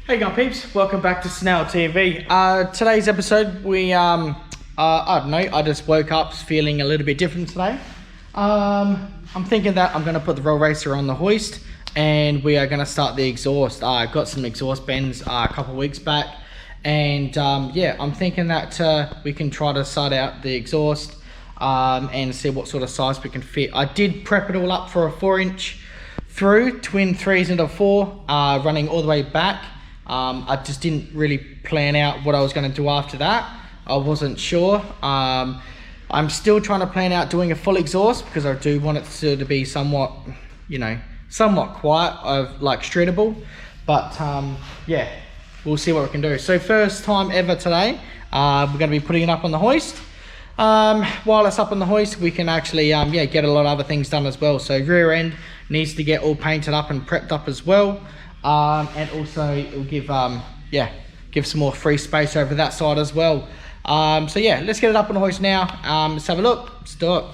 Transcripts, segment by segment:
Hey guys peeps, welcome back to Snail TV. Today's episode we I don't know, I just woke up feeling a little bit different today. I'm thinking that I'm gonna put the roll racer on the hoist and we are gonna start the exhaust. I got some exhaust bends a couple of weeks back, and yeah, I'm thinking that we can try to start out the exhaust and see what sort of size we can fit. I did prep it all up for a 4-inch through, twin 3s into 4, running all the way back. I just didn't really plan out what I was going to do after that. I wasn't sure. I'm still trying to plan out doing a full exhaust because I do want it to be somewhat, you know, somewhat quiet, like streetable. But yeah, we'll see what we can do. So first time ever today, we're going to be putting it up on the hoist. While it's up on the hoist, we can actually yeah, get a lot of other things done as well. So rear end needs to get all painted up and prepped up as well. And also it'll give yeah, give some more free space over that side as well. So yeah, let's get it up on the hoist now. Let's have a look. Let's do it.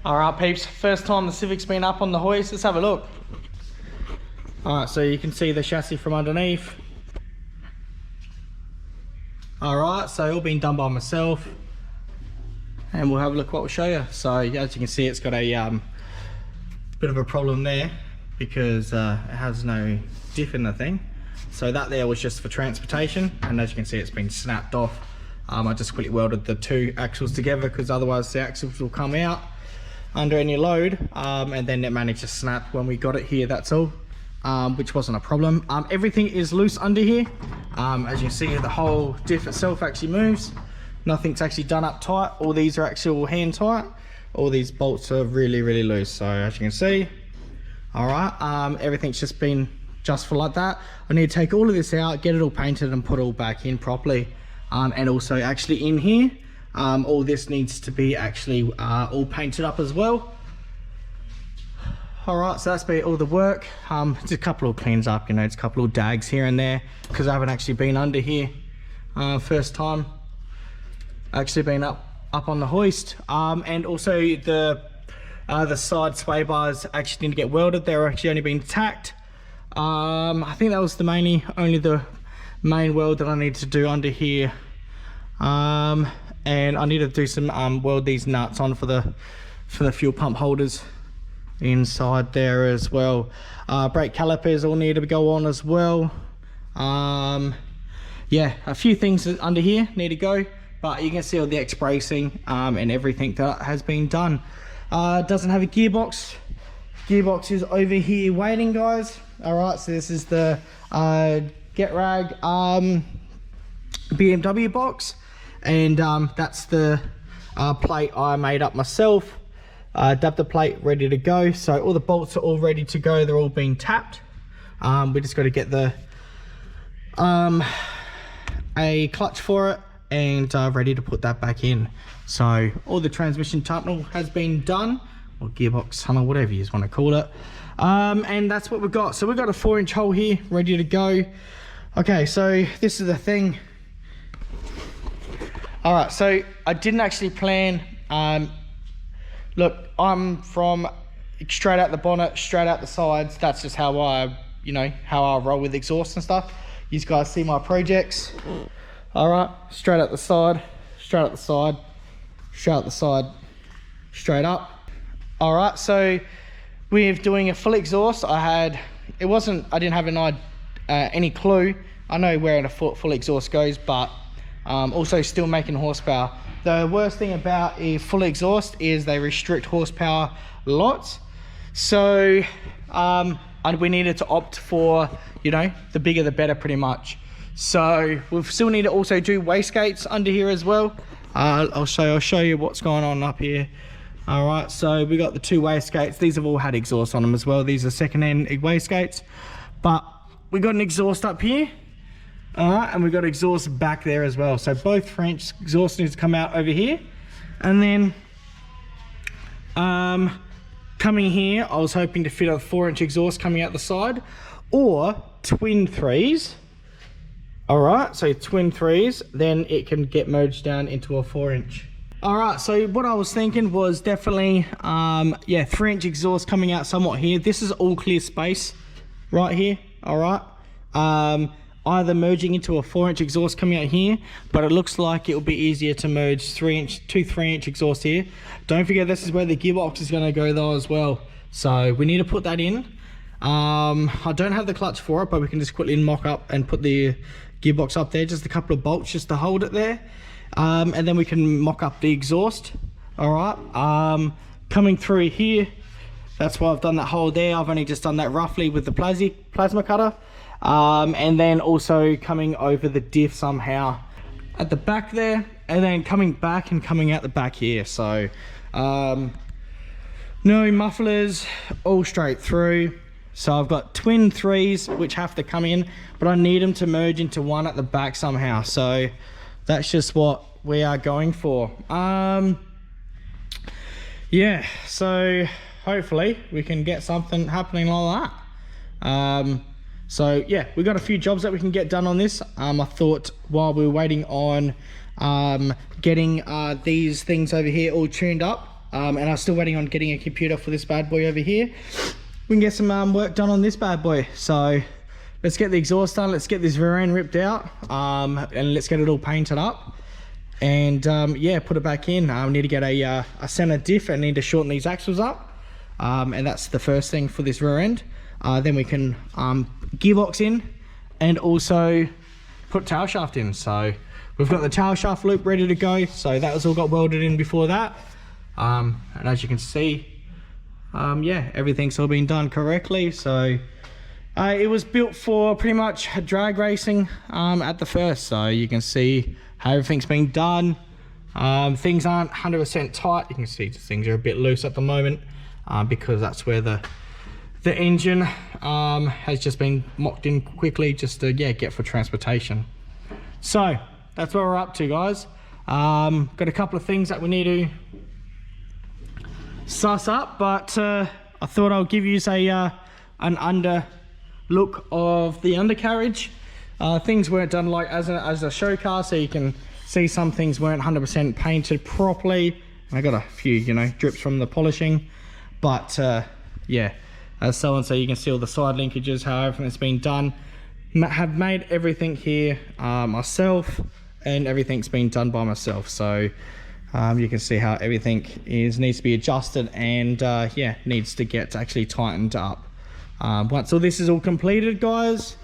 Alright peeps, first time the Civic's been up on the hoist, let's have a look. Alright, so you can see the chassis from underneath. Alright, so all been done by myself. And we'll have a look what we'll show you. So as you can see, it's got a bit of a problem there because it has no diff in the thing. So that there was just for transportation, and as you can see it's been snapped off. I just quickly welded the two axles together because otherwise the axles will come out under any load, and then it managed to snap when we got it here, that's all, which wasn't a problem. Everything is loose under here. As you can see, the whole diff itself actually moves. Nothing's actually done up tight. All these are actual hand tight. All these bolts are really loose. So as you can see, all right, everything's just been just for like that. I need to take all of this out, get it all painted and put it all back in properly. And also actually in here, all this needs to be actually all painted up as well. All right, so that's been all the work. Just a couple of cleans up, you know, it's a couple of dags here and there because I haven't actually been under here. First time actually been up on the hoist. And also the side sway bars actually need to get welded. They're actually only been tacked. I think that was the only the main weld that I need to do under here. And I need to do some weld these nuts on for the fuel pump holders inside there as well. Brake calipers all need to go on as well. Yeah, a few things under here need to go, but you can see all the X bracing and everything that has been done. Doesn't have a gearbox. Gearbox is over here waiting, guys. All right, so this is the Get Rag BMW box. And that's the plate I made up myself. Adapter plate ready to go. So all the bolts are all ready to go. They're all being tapped. We just got to get the a clutch for it and ready to put that back in. So all the transmission tunnel has been done, or gearbox tunnel, whatever you want to call it. And that's what we've got. So we've got a 4-inch hole here ready to go. Okay, so this is the thing. All right, so I didn't actually plan. Look, I'm from straight out the bonnet, straight out the sides. That's just how I, you know, how I roll with exhaust and stuff. You guys see my projects. All right, straight out the side, straight out the side, straight out the side, straight up. All right, so we're doing a full exhaust. I didn't have any clue. I know where a full exhaust goes, but also still making horsepower. The worst thing about a full exhaust is they restrict horsepower lots. So and we needed to opt for, you know, the bigger the better pretty much. So we'll still need to also do wastegates under here as well. I'll show you what's going on up here. All right, so we got the 2 wastegates. These have all had exhaust on them as well. These are second-hand wastegates, but we got an exhaust up here. All right, and we've got exhaust back there as well. So both French exhaust needs to come out over here. And then coming here, I was hoping to fit a 4-inch exhaust coming out the side, or twin 3s. All right, so twin 3s, then it can get merged down into a 4-inch. All right, so what I was thinking was definitely, yeah, 3-inch exhaust coming out somewhat here. This is all clear space right here, all right? Either merging into a 4-inch exhaust coming out here, but it looks like it'll be easier to merge two 3-inch exhausts here. Don't forget, this is where the gearbox is gonna go though as well. So we need to put that in. I don't have the clutch for it, but we can just quickly mock up and put the gearbox up there, just a couple of bolts just to hold it there. And then we can mock up the exhaust. All right, coming through here, that's why I've done that hole there. I've only just done that roughly with the plasma cutter. And then also coming over the diff somehow at the back there, and then coming back and coming out the back here. So no mufflers, all straight through. So I've got twin 3s which have to come in, but I need them to merge into one at the back somehow. So that's just what we are going for. Yeah, so hopefully we can get something happening like that. So yeah, we've got a few jobs that we can get done on this. I thought while we were waiting on getting these things over here all tuned up, and I'm still waiting on getting a computer for this bad boy over here, we can get some work done on this bad boy. So let's get the exhaust done, let's get this rear end ripped out, and let's get it all painted up, and yeah, put it back in. I need to get a center diff, and need to shorten these axles up, and that's the first thing for this rear end. Then we can gearbox in, and also put tail shaft in. So we've got the tail shaft loop ready to go, so that was all got welded in before that, and as you can see, yeah, everything's all been done correctly. So it was built for pretty much drag racing at the first, so you can see how everything's been done. Things aren't 100% tight. You can see things are a bit loose at the moment, because that's where the engine has just been mocked in quickly, just to, yeah, get for transportation. So that's what we're up to, guys. Got a couple of things that we need to suss up, but I thought I'll give you an under look of the undercarriage. Things weren't done like as a show car, so you can see some things weren't 100% painted properly. I got a few, you know, drips from the polishing, but yeah, as so and so, you can see all the side linkages, how everything's been done. Have made everything here myself, and everything's been done by myself. So you can see how everything needs to be adjusted, and yeah, needs to get actually tightened up. Once all this is all completed, guys,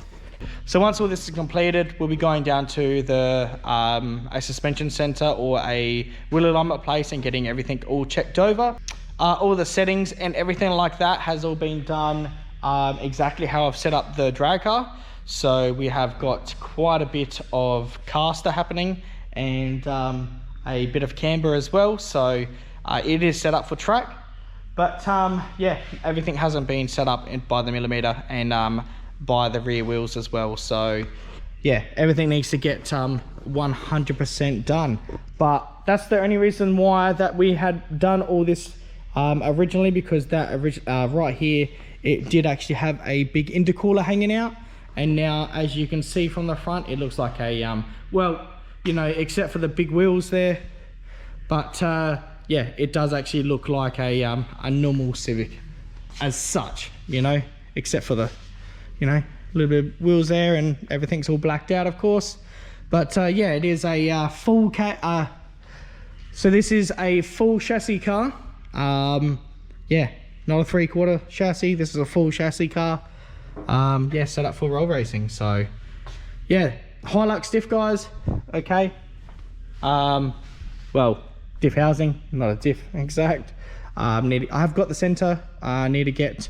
so once all this is completed, we'll be going down to the a suspension center or a wheel alignment place and getting everything all checked over. All the settings and everything like that has all been done exactly how I've set up the drag car. So we have got quite a bit of caster happening, and a bit of camber as well. So it is set up for track, but yeah, everything hasn't been set up by the millimeter and by the rear wheels as well. So yeah, everything needs to get 100% done. But that's the only reason why that we had done all this originally, because that right here, it did actually have a big intercooler hanging out, and now as you can see from the front, it looks like a well, you know, except for the big wheels there, but yeah, it does actually look like a normal Civic as such, you know, except for the, you know, little bit of wheels there, and everything's all blacked out, of course. But yeah, it is a full so this is a full chassis car. Yeah, not a 3/4 chassis. This is a full chassis car. Yeah, set up for roll racing. So yeah, Hilux diff, guys. Okay, well, diff housing, not a diff exact. I've got the center. I need to get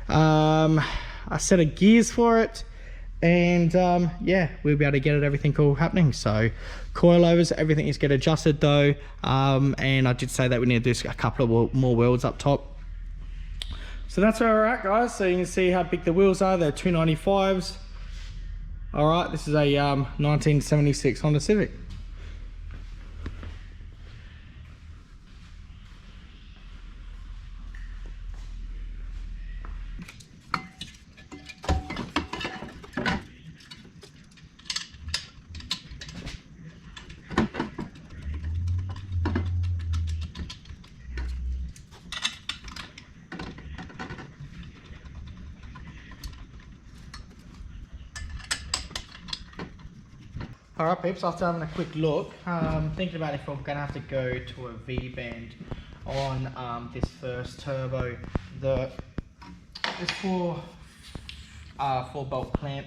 a set of gears for it, and yeah, we'll be able to get everything all happening. So coilovers, everything is get adjusted though, and I did say that we need to do a couple of more wheels up top. So that's where we're at, guys. So you can see how big the wheels are. They're 295s. All right, this is a 1976 Honda Civic. Alright peeps, after having a quick look, thinking about if I'm going to have to go to a V-band on this first turbo. This 4-bolt clamp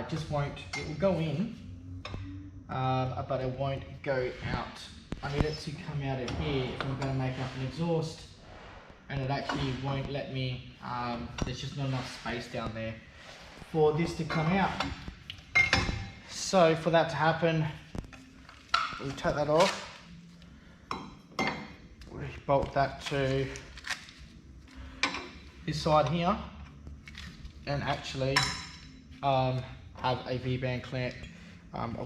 just won't, it will go in, but it won't go out. I need it to come out of here if I'm going to make up an exhaust, and it actually won't let me, there's just not enough space down there for this to come out. So for that to happen, we'll take that off, we bolt that to this side here, and actually have a V-band clamp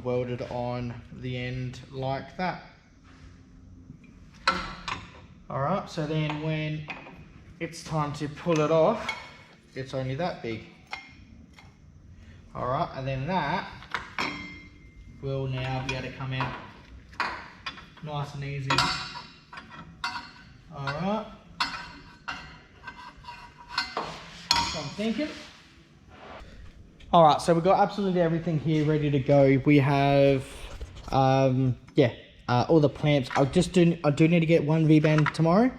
welded on the end like that. Alright, so then when it's time to pull it off, it's only that big. Alright, and then that will now be able to come out nice and easy. Alright, so I'm thinking. Alright, so we've got absolutely everything here ready to go. We have, all the clamps. I do need to get one V-band tomorrow,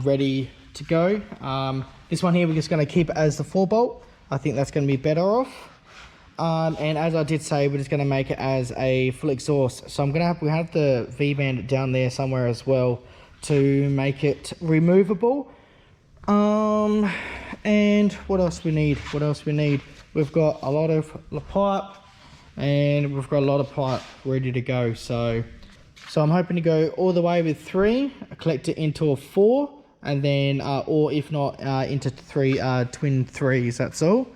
ready to go. This one here, we're just going to keep it as the 4-bolt. I think that's going to be better off. And as I did say, we're just going to make it as a full exhaust. So we have the V-band down there somewhere as well to make it removable. And what else we need? We've got a lot of pipe, and we've got a lot of pipe ready to go. So I'm hoping to go all the way with 3, collect it into a 4, and then, or if not, into 3 twin 3s. That's all.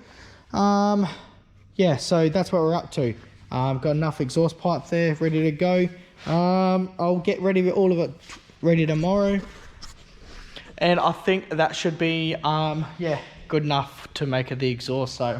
Yeah, so that's what we're up to. Got enough exhaust pipe there ready to go. I'll get ready with all of it ready tomorrow, and I think that should be good enough to make it the exhaust. So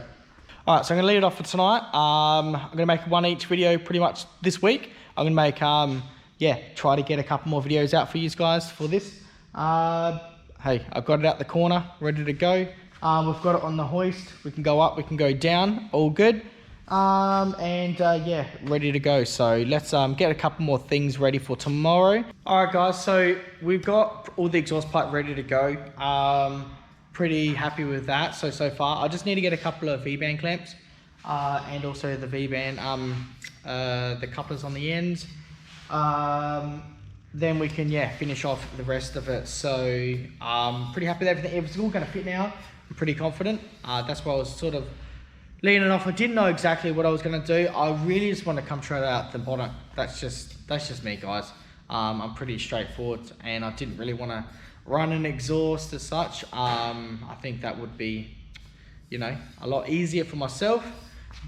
alright, so I'm gonna leave it off for tonight. I'm gonna make one each video pretty much this week. I'm gonna make try to get a couple more videos out for you guys for this. Hey, I've got it out the corner ready to go. We've got it on the hoist. We can go up, we can go down, all good. Ready to go. So let's get a couple more things ready for tomorrow. Alright guys, so we've got all the exhaust pipe ready to go. Pretty happy with that so far. I just need to get a couple of V-band clamps, and also the V-band, the couplers on the ends. Then we can finish off the rest of it. So pretty happy with everything. It's all going to fit now. I'm pretty confident. That's why I was sort of leaning off. I didn't know exactly what I was going to do. I really just want to come straight out the bottom. That's just me, guys. I'm pretty straightforward, and I didn't really want to run an exhaust as such. I think that would be, a lot easier for myself.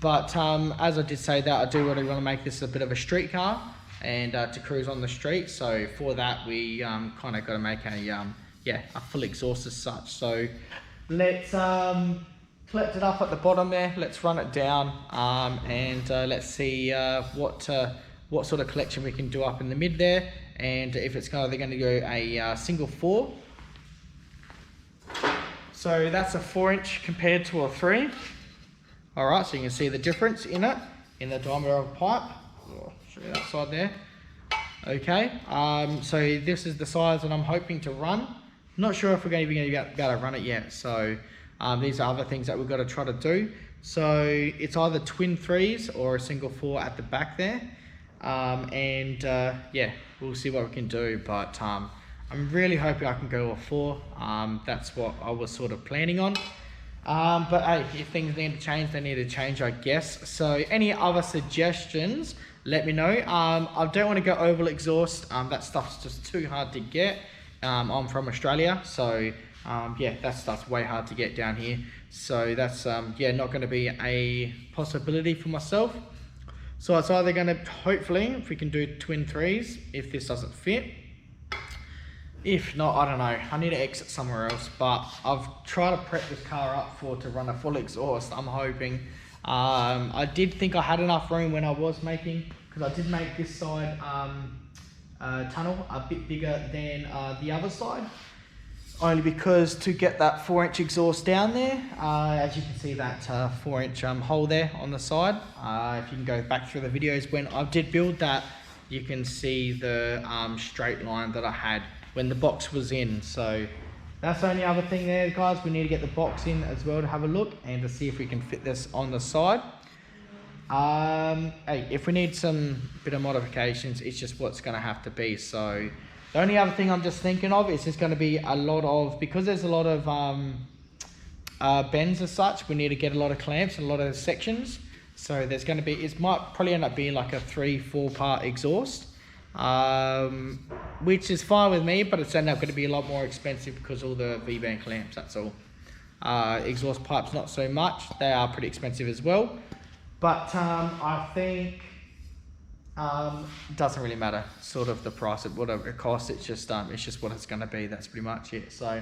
But as I did say that, I do really want to make this a bit of a street car, and to cruise on the street. So for that, we kind of got to make a full exhaust as such. So let's collect it up at the bottom there. Let's run it down, and let's see what sort of collection we can do up in the mid there, and if it's they're going to go a single 4. So that's a 4-inch compared to a 3. All right, so you can see the difference in it, in the diameter of the pipe. I'll show you that side there. Okay, so this is the size that I'm hoping to run. Not sure if we're going to be able to run it yet. So these are other things that we've got to try to do. So it's either twin 3s or a single 4 at the back there. We'll see what we can do. But I'm really hoping I can go a 4. That's what I was sort of planning on. But hey, if things need to change, they need to change, I guess. So any other suggestions, let me know. I don't want to go oval exhaust. That stuff's just too hard to get. I'm from Australia, so that stuff's way hard to get down here. So that's yeah, not going to be a possibility for myself. So it's either going to, hopefully, if we can do twin 3s, if this doesn't fit. If not, I don't know, I need to exit somewhere else, but I've tried to prep this car up to run a full exhaust. I'm hoping. I did think I had enough room when I was making, because I did make this side tunnel a bit bigger than the other side, only because to get that 4-inch exhaust down there, as you can see that 4-inch hole there on the side. If you can go back through the videos when I did build that, you can see the straight line that I had when the box was in. So that's the only other thing there, guys. We need to get the box in as well to have a look and to see if we can fit this on the side. Hey, if we need some bit of modifications, it's just what's going to have to be. So the only other thing I'm just thinking of is there's going to be a lot of, because there's a lot of bends as such, we need to get a lot of clamps and a lot of sections. So there's going to be, it might probably end up being like a 3-4 part exhaust, which is fine with me, but it's ended up going to be a lot more expensive because all the V-band clamps, that's all. Exhaust pipes not so much, they are pretty expensive as well. But I think it doesn't really matter, sort of the price of whatever it costs. It's just what it's going to be. That's pretty much it. So,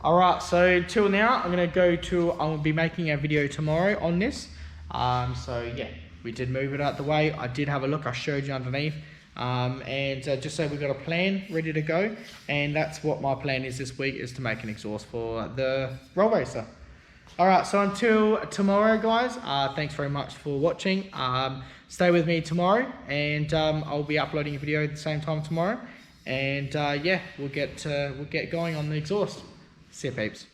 all right. So till now, I'm gonna be making a video tomorrow on this. So yeah, we did move it out the way. I did have a look. I showed you underneath. And just so we've got a plan ready to go. And that's what my plan is this week, is to make an exhaust for the Roll Racer. Alright, so until tomorrow, guys, thanks very much for watching. Stay with me tomorrow, and I'll be uploading a video at the same time tomorrow. And yeah, we'll get going on the exhaust. See you, peeps.